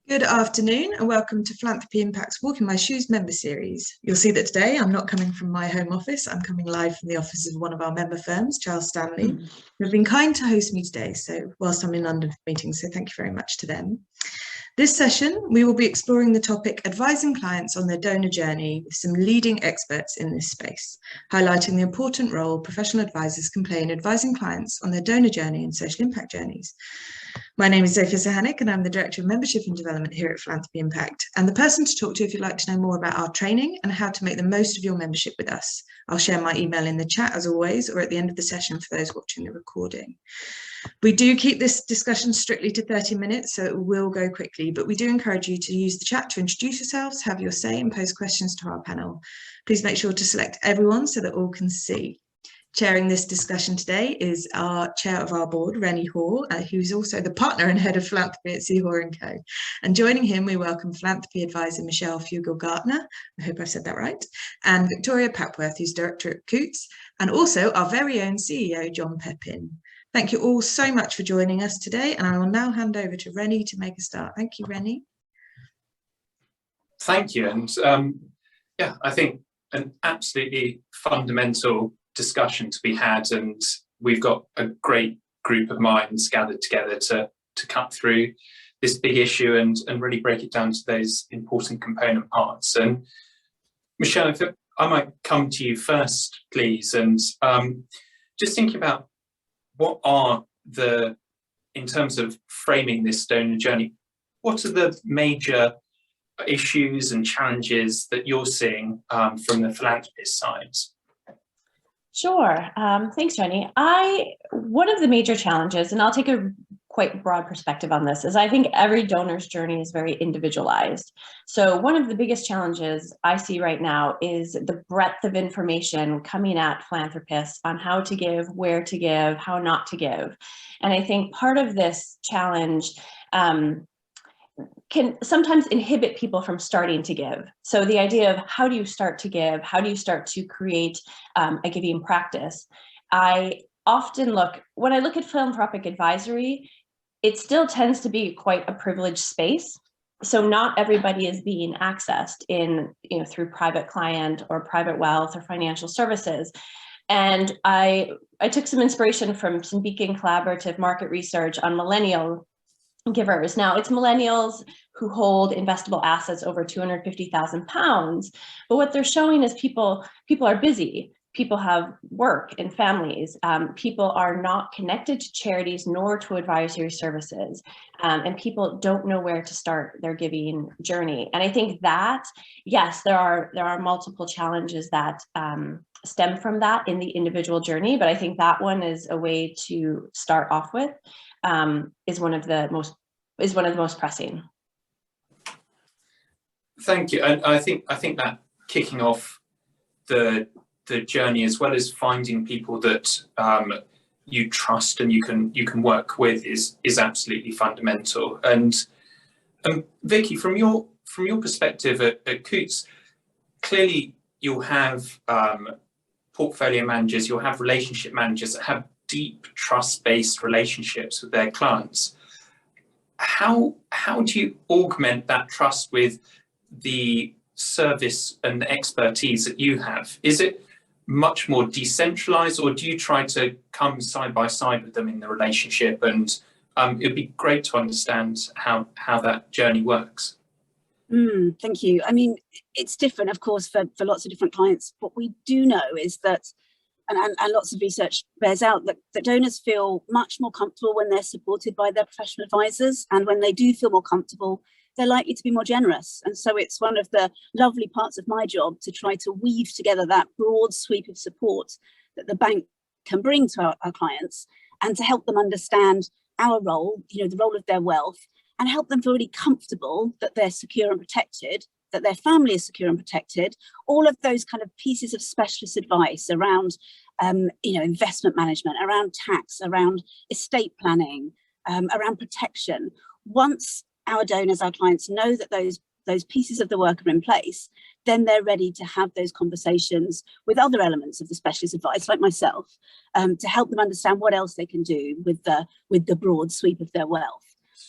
Good afternoon and welcome to Philanthropy Impact's Walk in My Shoes member series. You'll see that today I'm not coming from my home office, I'm coming live from the office of one of our member firms, Charles Stanley, who have been kind to host me today, so whilst I'm in London for meetings, so thank you very much to them. This session, we will be exploring the topic advising clients on their donor journey with some leading experts in this space, highlighting the important role professional advisors can play in advising clients on their donor journey and social impact journeys. My name is Zofia Sahanik and I'm the Director of Membership and Development here at Philanthropy Impact and the person to talk to if you'd like to know more about our training and how to make the most of your membership with us. I'll share my email in the chat as always or at the end of the session for those watching the recording. We do keep this discussion strictly to 30 minutes, so it will go quickly, but we do encourage you to use the chat to introduce yourselves, have your say and pose questions to our panel. Please make sure to select everyone so that all can see. Chairing this discussion today is our chair of our board, Rennie Hoare, who's also the partner and head of philanthropy at Hoare & Co. And joining him, we welcome philanthropy advisor Michele Fugiel Gartner, I hope I've said that right, and Victoria Papworth, who's director at Coutts, and also our very own CEO, John Pepin. Thank you all so much for joining us today, and I will now hand over to Rennie to make a start. Thank you, Rennie. Thank you, and yeah, I think an absolutely fundamental discussion to be had, and we've got a great group of minds gathered together to cut through this big issue and really break it down to those important component parts. And Michele, if I might come to you first, please, and just thinking about what are in terms of framing this donor journey, what are the major issues and challenges that you're seeing from the philanthropist side? Sure. Thanks, Rennie. One of the major challenges, and I'll take a quite broad perspective on this, is I think every donor's journey is very individualized. So one of the biggest challenges I see right now is the breadth of information coming at philanthropists on how to give, where to give, how not to give. And I think part of this challenge can sometimes inhibit people from starting to give. So the idea of how do you start to give, how do you start to create a giving practice? I often when I look at philanthropic advisory, it still tends to be quite a privileged space. So not everybody is being accessed through private client or private wealth or financial services. And I took some inspiration from some Beacon Collaborative market research on millennial givers. Now, it's millennials who hold investable assets over £250,000, but what they're showing is people are busy. People have work and families. People are not connected to charities nor to advisory services, and people don't know where to start their giving journey. And I think that, yes, there are multiple challenges that stem from that in the individual journey, but I think that one is a way to start off with. Is one of the most pressing. Thank you, and I think that kicking off the journey, as well as finding people that you trust and you can work with, is absolutely fundamental. And Vicky, from your perspective at Coutts, clearly you'll have portfolio managers, you'll have relationship managers that have deep trust-based relationships with their clients. How do you augment that trust with the service and the expertise that you have? Is it much more decentralized, or do you try to come side by side with them in the relationship? And it'd be great to understand how that journey works. Thank you. I mean, it's different, of course, for lots of different clients. What we do know is that, and lots of research bears out, that donors feel much more comfortable when they're supported by their professional advisors. And when they do feel more comfortable, they're likely to be more generous. And so it's one of the lovely parts of my job to try to weave together that broad sweep of support that the bank can bring to our clients, and to help them understand our role, the role of their wealth, and help them feel really comfortable that they're secure and protected, that their family is secure and protected. All of those kind of pieces of specialist advice around, investment management, around tax, around estate planning, around protection. Once our donors, our clients know that those pieces of the work are in place, then they're ready to have those conversations with other elements of the specialist advice, like myself, to help them understand what else they can do with the broad sweep of their wealth.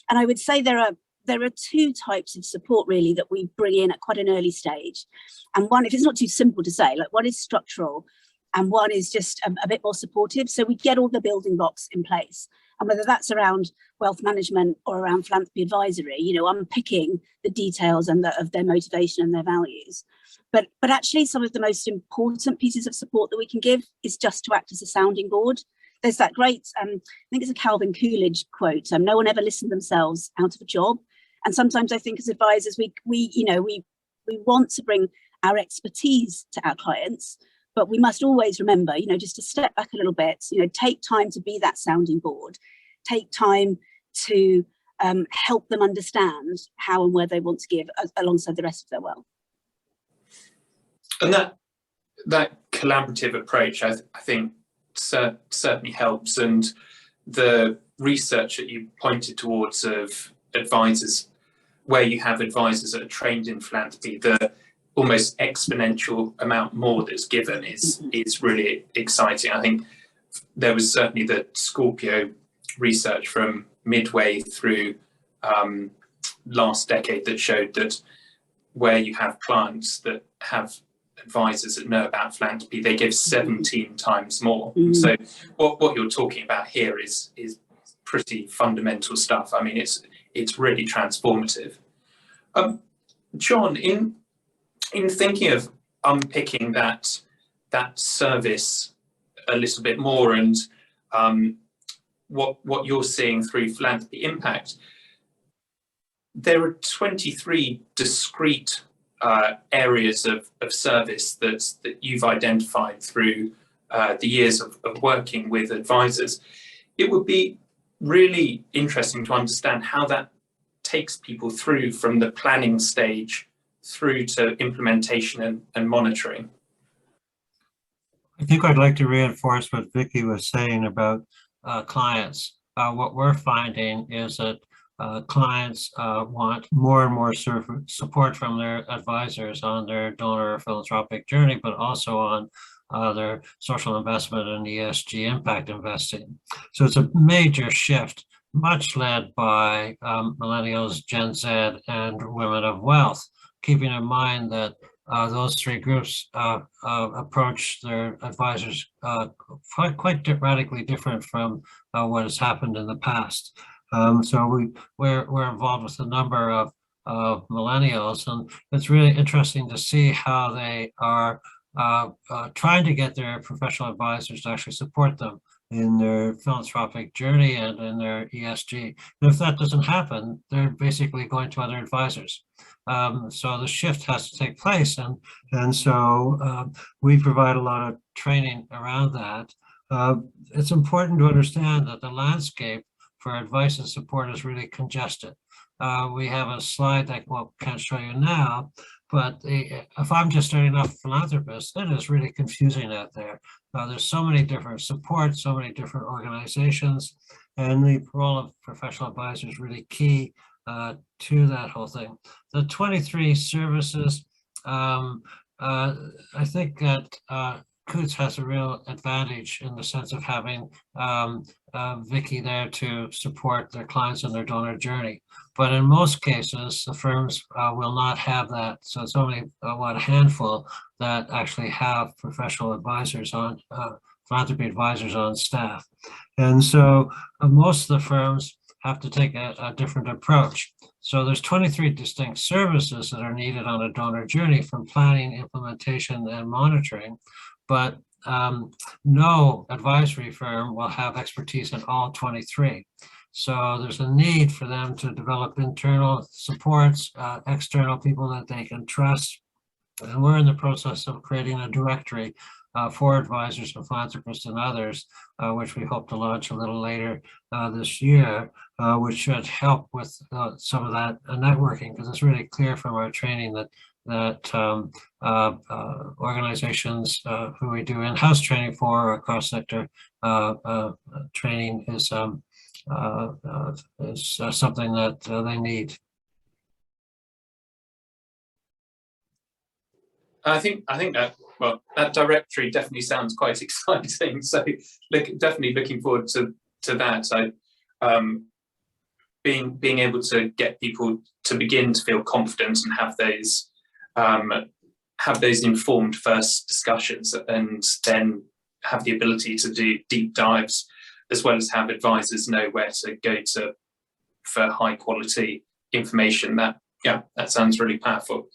And I would say there are there are two types of support really that we bring in at quite an early stage. And one, if it's not too simple to say, like one is structural and one is just a bit more supportive. So we get all the building blocks in place. And whether that's around wealth management or around philanthropy advisory, you know, unpicking the details and of their motivation and their values. But actually some of the most important pieces of support that we can give is just to act as a sounding board. There's that great, I think it's a Calvin Coolidge quote, no one ever listened themselves out of a job. And sometimes I think as advisors, we want to bring our expertise to our clients, but we must always remember, you know, just to step back a little bit, you know, take time to be that sounding board, take time to help them understand how and where they want to give alongside the rest of their wealth. And that collaborative approach, I think, certainly helps. And the research that you pointed towards of advisors, where you have advisors that are trained in philanthropy, the almost exponential amount more that's given is really exciting. I think there was certainly the Scorpio research from midway through last decade that showed that where you have clients that have advisors that know about philanthropy, they give 17 times more. So what you're talking about here is pretty fundamental stuff. I mean, it's really transformative. John, in thinking of unpicking that service a little bit more and what you're seeing through Philanthropy Impact, there are 23 discrete areas of service that you've identified through the years of working with advisors. It would be really interesting to understand how that takes people through from the planning stage through to implementation and monitoring. I think I'd like to reinforce what Vicky was saying about clients. What we're finding is that clients want more and more support from their advisors on their donor or philanthropic journey, but also on their social investment and ESG impact investing. So it's a major shift, much led by millennials, Gen Z, and women of wealth, keeping in mind that those three groups approach their advisors quite radically different from what has happened in the past. So we're involved with a number of millennials, and it's really interesting to see how they are trying to get their professional advisors to actually support them in their philanthropic journey and in their ESG. And if that doesn't happen, they're basically going to other advisors. So the shift has to take place, and so we provide a lot of training around that. It's important to understand that the landscape for advice and support is really congested. We have a slide that can't show you now, but if I'm just starting off a philanthropist, it is really confusing out there. There's so many different supports, so many different organizations, and the role of professional advisors is really key to that whole thing. The 23 services, I think that Coutts has a real advantage in the sense of having Vicky there to support their clients in their donor journey. But in most cases, the firms will not have that. So it's only a handful that actually have professional advisors on, philanthropy advisors on staff. And so most of the firms have to take a different approach. So there's 23 distinct services that are needed on a donor journey, from planning, implementation, and monitoring. But no advisory firm will have expertise in all 23. So there's a need for them to develop internal supports, external people that they can trust. And we're in the process of creating a directory for advisors and philanthropists and others, which we hope to launch a little later this year, which should help with some of that networking, because it's really clear from our training that organizations who we do in-house training for, or cross-sector training, is something that they need. I think that, well, that directory definitely sounds quite exciting. So definitely looking forward to that. being able to get people to begin to feel confident and have those informed first discussions, and then have the ability to do deep dives, as well as have advisors know where to go to for high quality information. That sounds really powerful.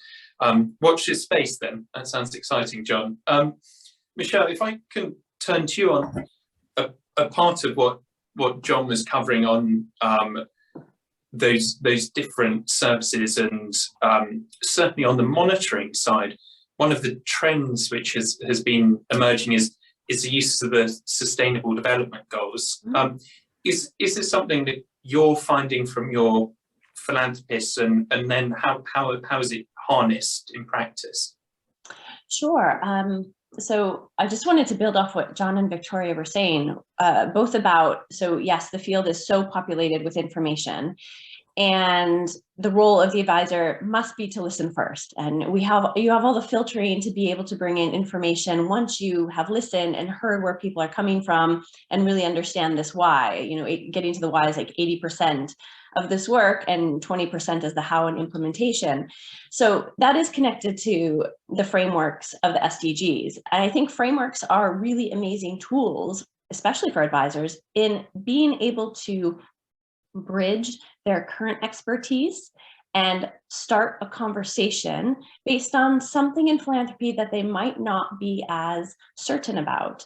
Watch this space then. That sounds exciting, John. Michele, if I can turn to you on a part of what John was covering on those different services, and certainly on the monitoring side, one of the trends which has been emerging is the use of the Sustainable Development Goals. Is this something that you're finding from your philanthropists, and then how is it harnessed in practice? Sure. So I just wanted to build off what John and Victoria were saying, both about, so yes, the field is so populated with information, and the role of the advisor must be to listen first. And you have all the filtering to be able to bring in information once you have listened and heard where people are coming from and really understand this why. You know, getting to the why is like 80% of this work, and 20% is the how and implementation. So that is connected to the frameworks of the SDGs. And I think frameworks are really amazing tools, especially for advisors, in being able to bridge their current expertise and start a conversation based on something in philanthropy that they might not be as certain about.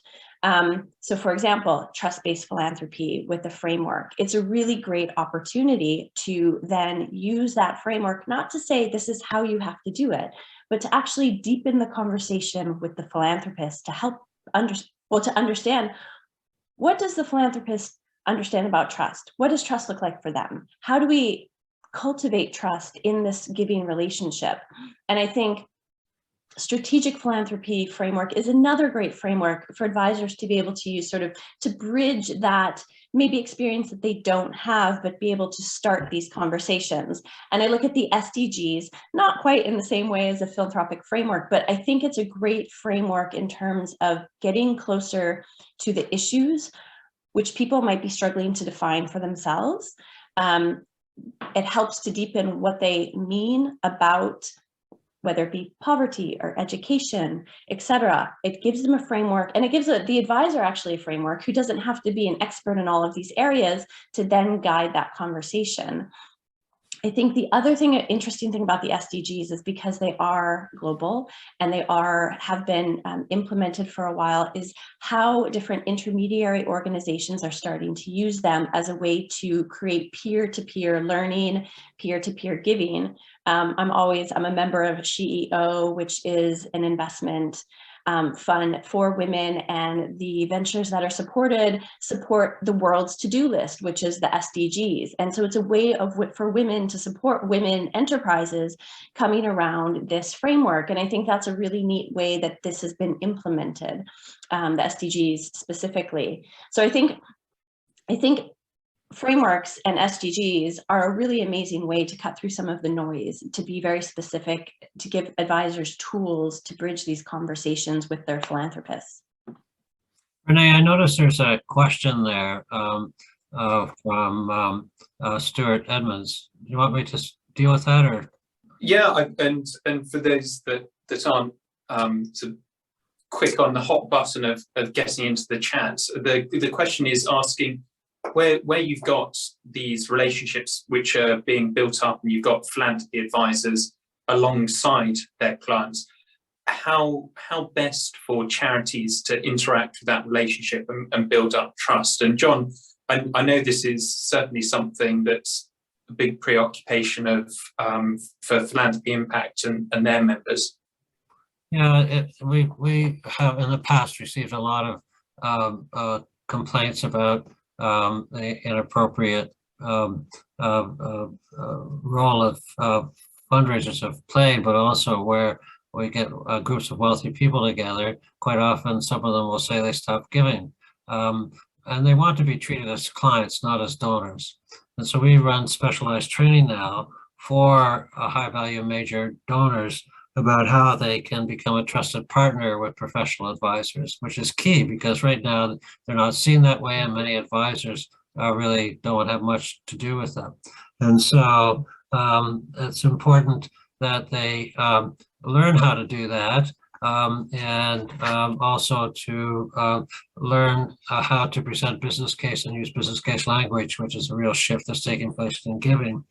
So for example, trust-based philanthropy with the framework, it's a really great opportunity to then use that framework, not to say this is how you have to do it, but to actually deepen the conversation with the philanthropist to help to understand, what does the philanthropist understand about trust? What does trust look like for them? How do we cultivate trust in this giving relationship? And I think strategic philanthropy framework is another great framework for advisors to be able to use, sort of to bridge that maybe experience that they don't have, but be able to start these conversations. And I look at the SDGs, not quite in the same way as a philanthropic framework, but I think it's a great framework in terms of getting closer to the issues which people might be struggling to define for themselves. It helps to deepen what they mean about whether it be poverty or education, etc. It gives them a framework, and it gives the advisor actually a framework who doesn't have to be an expert in all of these areas to then guide that conversation. I think the other interesting thing about the SDGs is because they are global and they have been implemented for a while, is how different intermediary organizations are starting to use them as a way to create peer-to-peer learning, peer-to-peer giving. I'm a member of SheEO, which is an investment fund for women, and the ventures that are supported support the world's to-do list, which is the SDGs. And so it's a way for women to support women enterprises coming around this framework. And I think that's a really neat way that this has been implemented, the SDGs specifically. So I think frameworks and SDGs are a really amazing way to cut through some of the noise, to be very specific, to give advisors tools to bridge these conversations with their philanthropists. Renee, I noticed there's a question there from Stuart Edmonds. Do you want me to deal with that, or? Yeah, and for those that aren't so quick on the hot button of getting into the chat, the question is asking, where you've got these relationships which are being built up, and you've got philanthropy advisors alongside their clients, how best for charities to interact with that relationship and build up trust? And John, I know this is certainly something that's a big preoccupation of for Philanthropy Impact and their members. Yeah, we have in the past received a lot of complaints about the inappropriate role of fundraisers have played, but also where we get groups of wealthy people together. Quite often, some of them will say they stop giving, and they want to be treated as clients, not as donors. And so we run specialized training now for high-value major donors about how they can become a trusted partner with professional advisors, which is key, because right now they're not seen that way, and many advisors really don't have much to do with them. And so it's important that they learn how to do that, and also to learn how to present business case and use business case language, which is a real shift that's taking place in giving.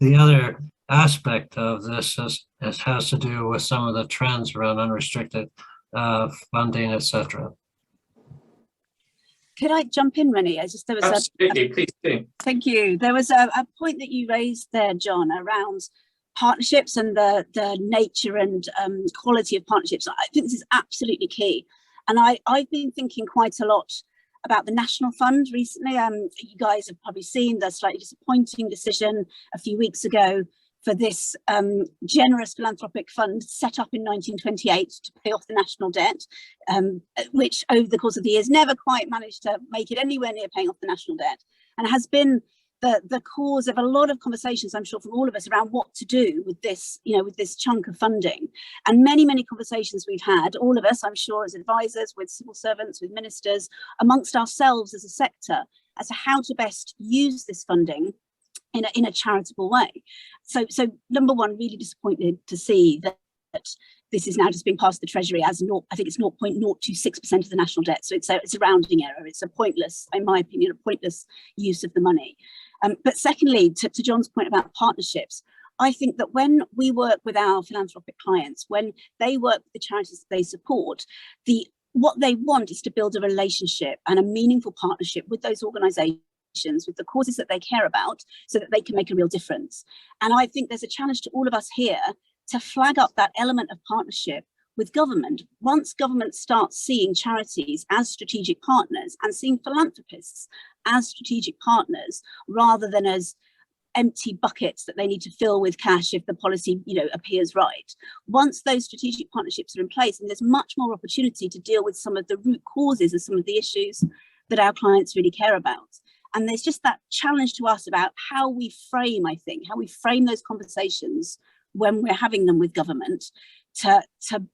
The other aspect of this has to do with some of the trends around unrestricted funding, etc. Could I jump in, Rennie? There was absolutely, please do. Thank you. There was a point that you raised there, John, around partnerships and the nature and quality of partnerships. I think this is absolutely key. And I've been thinking quite a lot about the National Fund recently. You guys have probably seen the slightly disappointing decision a few weeks ago for this generous philanthropic fund set up in 1928 to pay off the national debt, which over the course of the years never quite managed to make it anywhere near paying off the national debt, and has been the cause of a lot of conversations, I'm sure, from all of us around what to do with this, with this chunk of funding. And many conversations we've had, all of us, I'm sure, as advisors, with civil servants, with ministers, amongst ourselves as a sector, as to how to best use this funding in a charitable way. So number one, really disappointed to see that this is now just being passed to the Treasury as I think it's 0.026% of the national debt. So it's a rounding error. It's a pointless, in my opinion, a pointless use of the money. But secondly, to John's point about partnerships, I think that when we work with our philanthropic clients, when they work with the charities that they support, what they want is to build a relationship and a meaningful partnership with those organisations, with the causes that they care about, so that they can make a real difference. And I think there's a challenge to all of us here to flag up that element of partnership with government. Once government starts seeing charities as strategic partners and seeing philanthropists as strategic partners, rather than as empty buckets that they need to fill with cash if the policy appears right. Once those strategic partnerships are in place, and there's much more opportunity to deal with some of the root causes of some of the issues that our clients really care about. And there's just that challenge to us about how we frame, I think, how we frame those conversations when we're having them with government to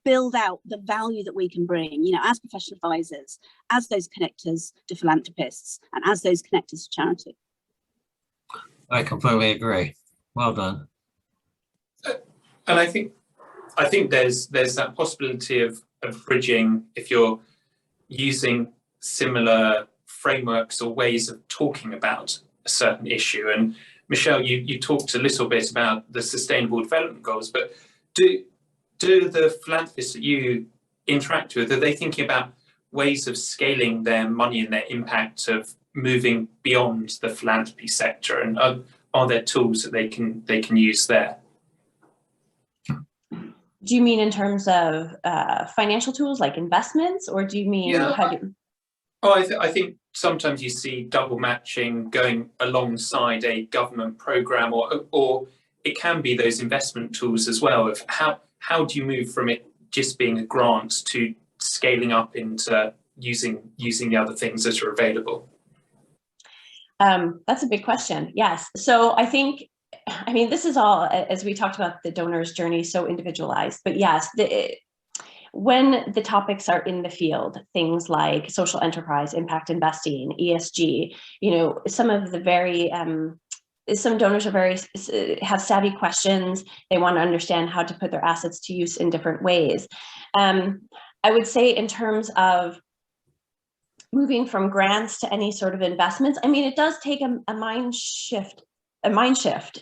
build out the value that we can bring, as professional advisors, as those connectors to philanthropists, and as those connectors to charity. I completely agree. Well done. And I think there's that possibility of bridging if you're using similar frameworks or ways of talking about a certain issue. And Michele, you talked a little bit about the Sustainable Development Goals, but do the philanthropists that you interact with, are they thinking about ways of scaling their money and their impact of moving beyond the philanthropy sector, and are there tools that they can use there? Do you mean in terms of financial tools like investments, or do you mean I think sometimes you see double matching going alongside a government program, or it can be those investment tools as well. Of how do you move from it just being a grant to scaling up into using the other things that are available? That's a big question. Yes. So I mean, this is all, as we talked about the donor's journey, so individualized, but yes, when the topics are in the field, things like social enterprise, impact investing, ESG, some of the some donors have savvy questions. They want to understand how to put their assets to use in different ways. I would say in terms of moving from grants to any sort of investments, I mean, it does take a mind shift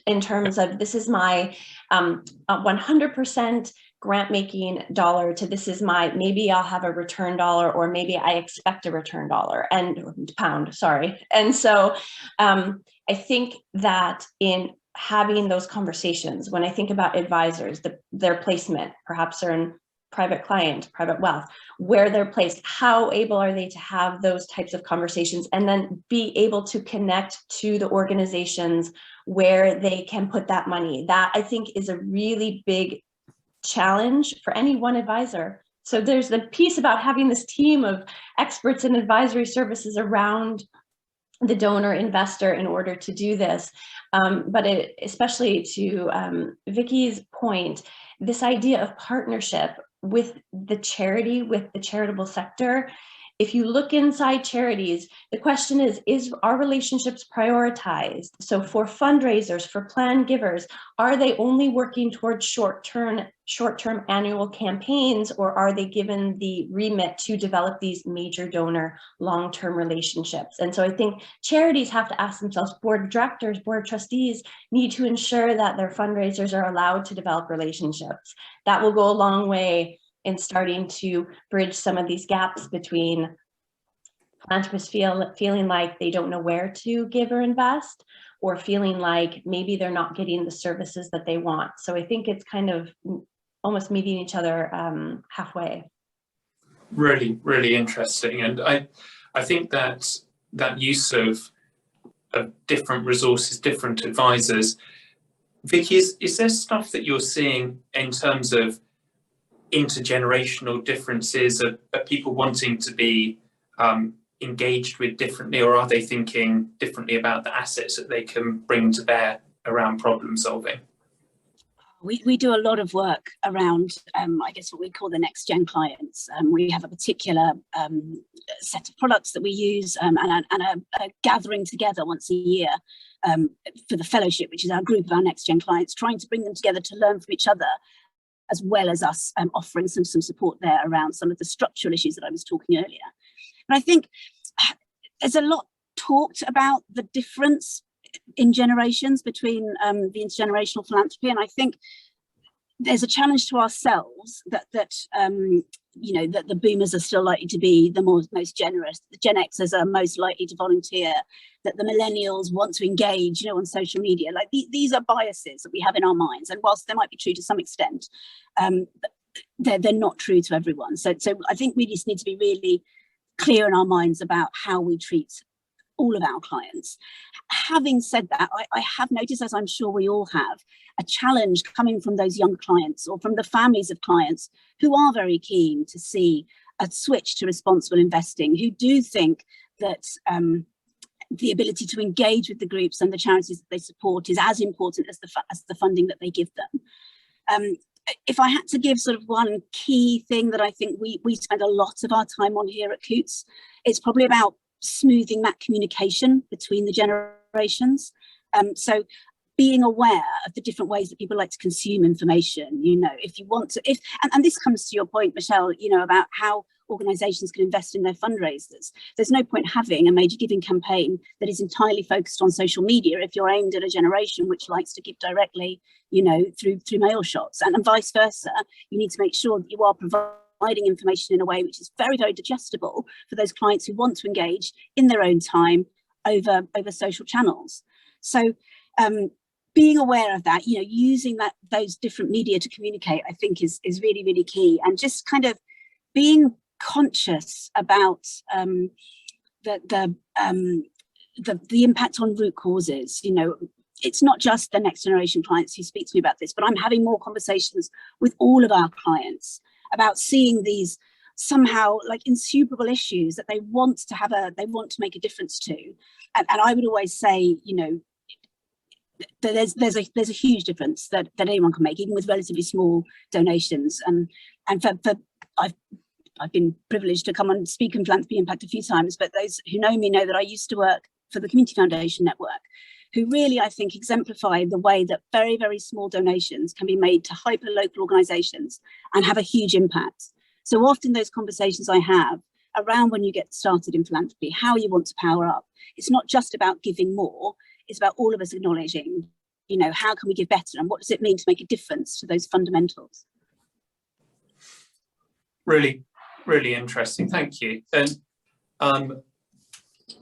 in terms of this is my 100% grant making dollar to this is my, maybe I'll have a return dollar, or maybe I expect a return dollar and pound, sorry. And so I think that in having those conversations, when I think about advisors, their placement, perhaps they're in private client, private wealth, where they're placed, how able are they to have those types of conversations, and then be able to connect to the organizations where they can put that money. That I think is a really big challenge for any one advisor. So there's the piece about having this team of experts in advisory services around the donor investor in order to do this. But especially to Vicky's point, this idea of partnership with the charity, with the charitable sector, If you look inside charities, the question is our relationships prioritized? So for fundraisers, for planned givers, are they only working towards short-term annual campaigns, or are they given the remit to develop these major donor long-term relationships? And so I think charities have to ask themselves, board of directors, board of trustees need to ensure that their fundraisers are allowed to develop relationships. That will go a long way in starting to bridge some of these gaps between philanthropists feeling like they don't know where to give or invest, or feeling like maybe they're not getting the services that they want. So I think it's kind of almost meeting each other halfway. Really, really interesting. And I think that use of different resources, different advisors. Vicky, is there stuff that you're seeing in terms of intergenerational differences? Are people wanting to be engaged with differently, or are they thinking differently about the assets that they can bring to bear around problem solving? We do a lot of work around, I guess, what we call the next gen clients. We have a particular set of products that we use, and a gathering together once a year for the fellowship, which is our group of our next gen clients, trying to bring them together to learn from each other, as well as us offering some support there around some of the structural issues that I was talking earlier. And I think there's a lot talked about the difference in generations between the intergenerational philanthropy, and I think there's a challenge to ourselves that you know, that the boomers are still likely to be the most generous, the Gen Xers are most likely to volunteer, that the millennials want to engage, you know, on social media. Like these are biases that we have in our minds, and whilst they might be true to some extent, they're not true to everyone. So I think we just need to be really clear in our minds about how we treat all of our clients. Having said that, I have noticed, as I'm sure we all have, a challenge coming from those young clients or from the families of clients who are very keen to see a switch to responsible investing, who do think that the ability to engage with the groups and the charities that they support is as important as the funding that they give them. If I had to give sort of one key thing that I think we spend a lot of our time on here at Coutts, it's probably about smoothing that communication between the generations. So being aware of the different ways that people like to consume information, you know, if you want to, and this comes to your point, Michele, you know, about how organisations can invest in their fundraisers. There's no point having a major giving campaign that is entirely focused on social media if you're aimed at a generation which likes to give directly, you know, through mail shots, and vice versa. You need to make sure that you are providing information in a way which is very, very digestible for those clients who want to engage in their own time over social channels. So being aware of that, you know, using those different media to communicate, I think is really, really key, and just kind of being conscious about the impact on root causes. You know, it's not just the next generation clients who speak to me about this, but I'm having more conversations with all of our clients about seeing these somehow like insuperable issues that they want to make a difference to. And I would always say, you know, there's a huge difference that anyone can make, even with relatively small donations. And for I've been privileged to come and speak in Philanthropy Impact a few times, but those who know me know that I used to work for the Community Foundation Network, who really, I think, exemplify the way that very, very small donations can be made to hyper-local organisations and have a huge impact. So often those conversations I have around when you get started in philanthropy, how you want to power up, it's not just about giving more, it's about all of us acknowledging, you know, how can we give better and what does it mean to make a difference to those fundamentals? Really, really interesting. Thank you. And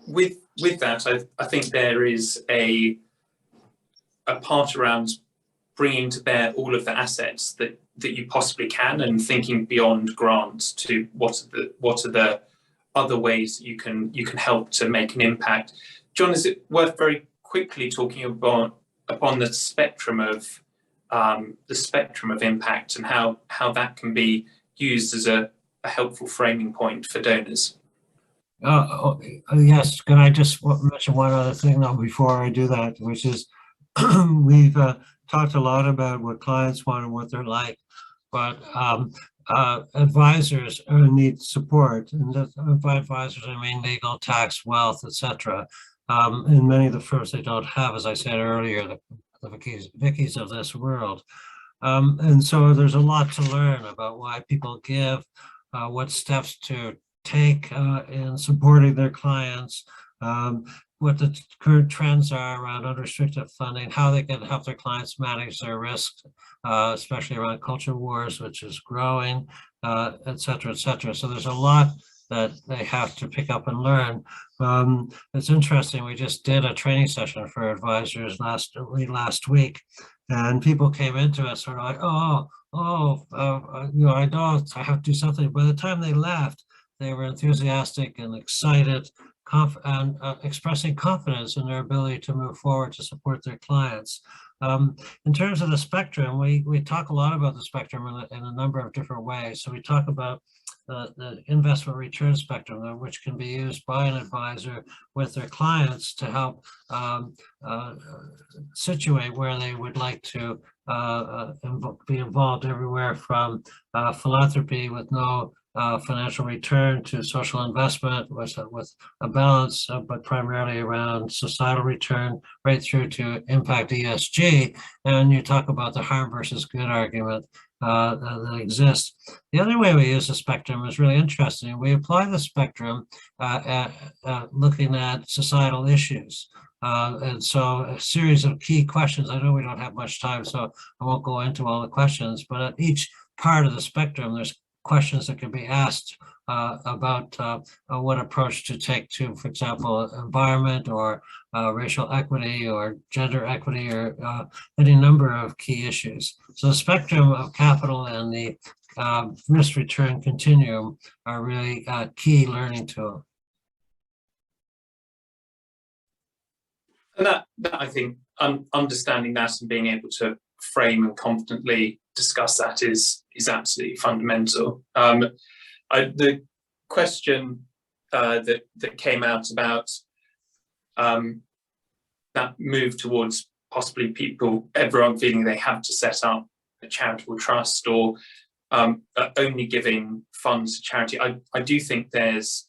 with that, I think there is a part around bringing to bear all of the assets that you possibly can, and thinking beyond grants to what are the other ways you can help to make an impact. John, is it worth very quickly talking upon the spectrum of impact and how that can be used as a helpful framing point for donors? Yes, can I just mention one other thing now before I do that, which is we've talked a lot about what clients want and what they're like, but advisors need support, and by advisors I mean legal, tax, wealth, etc. In many of the firms they don't have, as I said earlier, the Vickies of this world. And so there's a lot to learn about why people give, what steps to take in supporting their clients, what the current trends are around unrestricted funding, how they can help their clients manage their risk, especially around culture wars, which is growing, et cetera, et cetera. So there's a lot that they have to pick up and learn. It's interesting, we just did a training session for advisors last week, and people came into it sort of like, you know, I know I have to do something. By the time they left, they were enthusiastic and excited, and expressing confidence in their ability to move forward to support their clients. In terms of the spectrum, we talk a lot about the spectrum in a number of different ways. So we talk about the investment return spectrum, which can be used by an advisor with their clients to help situate where they would like to be involved, everywhere from philanthropy with no financial return to social investment with a balance, but primarily around societal return, right through to impact ESG. And you talk about the harm versus good argument that exists. The other way we use the spectrum is really interesting. We apply the spectrum looking at societal issues. And so a series of key questions. I know we don't have much time, so I won't go into all the questions, but at each part of the spectrum, there's questions that can be asked about what approach to take to, for example, environment or racial equity or gender equity or any number of key issues. So the spectrum of capital and the risk return continuum are really a key learning tool. And that I think understanding that and being able to frame and confidently discuss that is absolutely fundamental. The question that came out about that move towards possibly everyone feeling they have to set up a charitable trust or only giving funds to charity. I do think there's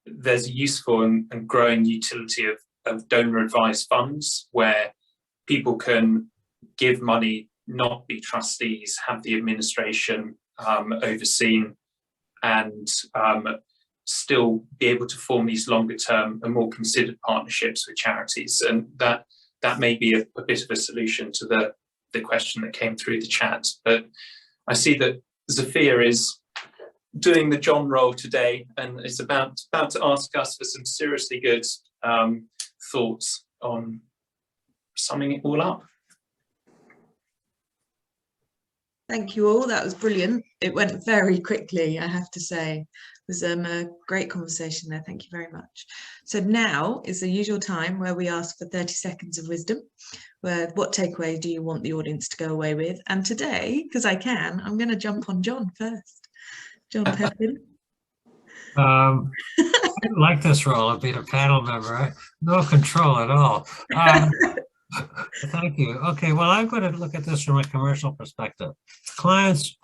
a useful and growing utility of donor advised funds where people can give money, not be trustees, have the administration overseen, and still be able to form these longer term and more considered partnerships with charities. And that may be a bit of a solution to the question that came through the chat. But I see that Zafia is doing the John role today and is about to ask us for some seriously good thoughts on summing it all up. Thank you all. That was brilliant. It went very quickly, I have to say. It was a great conversation there. Thank you very much. So now is the usual time where we ask for 30 seconds of wisdom. What takeaway do you want the audience to go away with? And today, because I can, I'm going to jump on John first. John Pepin. I like this role of being a panel member. No control at all. Thank you. Okay, well, I'm going to look at this from a commercial perspective. Clients,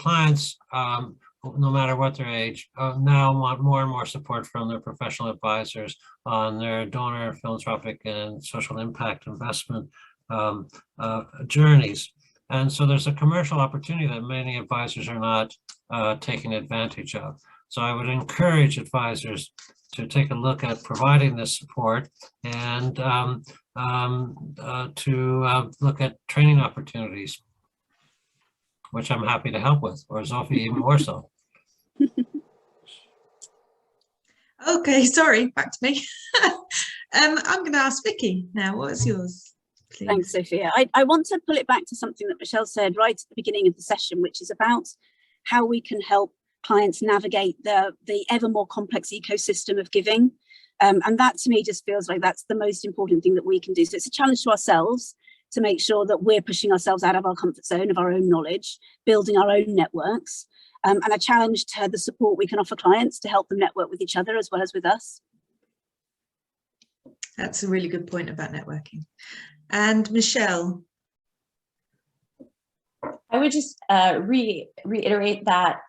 no matter what their age, now want more and more support from their professional advisors on their donor, philanthropic, and social impact investment journeys. And so there's a commercial opportunity that many advisors are not taking advantage of. So I would encourage advisors to take a look at providing this support and to look at training opportunities, which I'm happy to help with, or Zofie even more so. Okay, sorry, back to me. I'm going to ask Vicky now. What is yours, please? Thanks, Sophia. I want to pull it back to something that Michele said right at the beginning of the session, which is about how we can help clients navigate the ever more complex ecosystem of giving. And that to me just feels like that's the most important thing that we can do. So it's a challenge to ourselves to make sure that we're pushing ourselves out of our comfort zone of our own knowledge, building our own networks, and a challenge to the support we can offer clients to help them network with each other as well as with us. That's a really good point about networking. And Michele. I would just reiterate that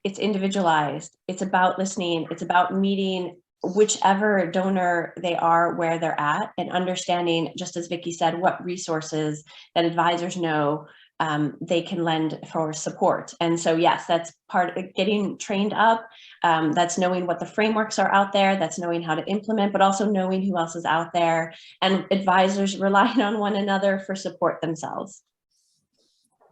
it's individualized. It's about listening. It's about meeting whichever donor they are where they're at, and understanding, just as Vicky said, what resources that advisors know they can lend for support. And so, yes, that's part of getting trained up. That's knowing what the frameworks are out there. That's knowing how to implement, but also knowing who else is out there, and advisors relying on one another for support themselves.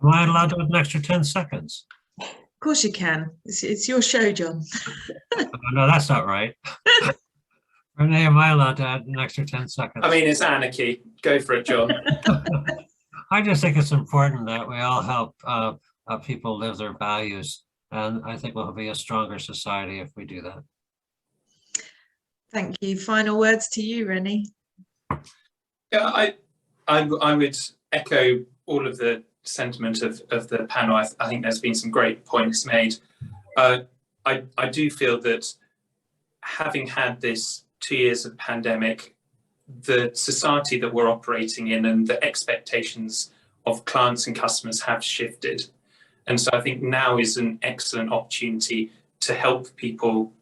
Am I allowed to have an extra 10 seconds? Of course you can. It's your show, John. Oh, no, that's not right. Renee, am I allowed to add an extra 10 seconds? I mean, it's anarchy. Go for it, John. I just think it's important that we all help people live their values. And I think we'll be a stronger society if we do that. Thank you. Final words to you, Rennie. Yeah, I would echo all of the sentiment of the panel. I think there's been some great points made. I do feel that having had this 2 years of pandemic, the society that we're operating in and the expectations of clients and customers have shifted. And so I think now is an excellent opportunity to help people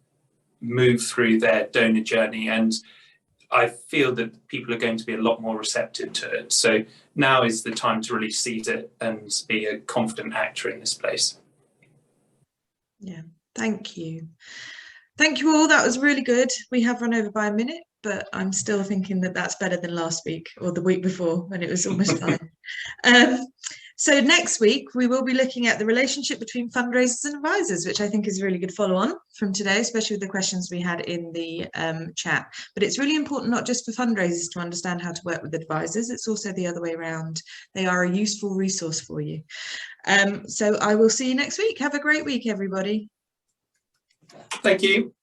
move through their donor journey. And I feel that people are going to be a lot more receptive to it. So now is the time to really seize it and be a confident actor in this place. Yeah, thank you. Thank you all. That was really good. We have run over by a minute, but I'm still thinking that that's better than last week or the week before when it was almost fine. So next week, we will be looking at the relationship between fundraisers and advisors, which I think is a really good follow-on from today, especially with the questions we had in the chat. But it's really important not just for fundraisers to understand how to work with advisors, it's also the other way around. They are a useful resource for you. So I will see you next week. Have a great week, everybody. Thank you.